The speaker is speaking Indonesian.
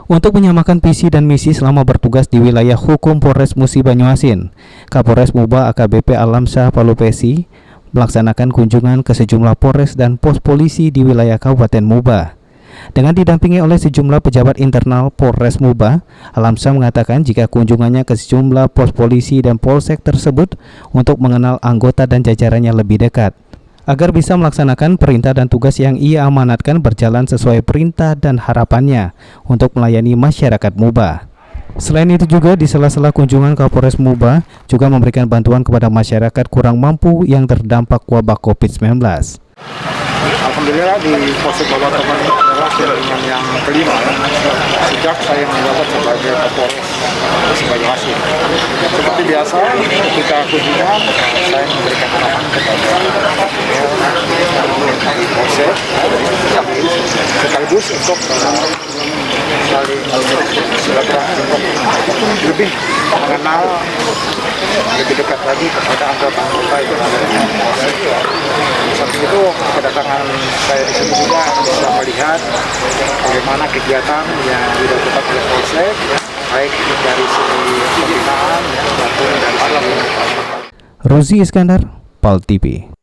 Untuk menyamakan visi dan misi selama bertugas di wilayah hukum Polres Musi Banyuasin, Kapolres Muba AKBP Alamsyah Palupesi melaksanakan kunjungan ke sejumlah polres dan pos polisi di wilayah Kabupaten Muba. Dengan didampingi oleh sejumlah pejabat internal Polres Muba, Alamsyah mengatakan jika kunjungannya ke sejumlah pos polisi dan polsek tersebut untuk mengenal anggota dan jajarannya lebih dekat, agar bisa melaksanakan perintah dan tugas yang ia amanatkan berjalan sesuai perintah dan harapannya untuk melayani masyarakat Muba. Selain itu juga di sela-sela kunjungan Kapolres Muba juga memberikan bantuan kepada masyarakat kurang mampu yang terdampak wabah COVID-19. Alhamdulillah di Polsek Babakan ini adalah kunjungan yang kelima sejak saya menjabat sebagai Kapolres Banyuasin. Seperti biasa ketika kunjungan saya memberikan arahan kepada Polsek sekaligus untuk saling silaturahmi untuk lebih mengenal lebih dekat lagi kepada anggota-anggota yang ada di Polsek. Samping itu kedatangan saya di sini juga bisa melihat bagaimana kegiatan yang dilakukan oleh Polsek, baik dari segi pembinaan maupun dari segi Rozi Iskandar, PAL TV.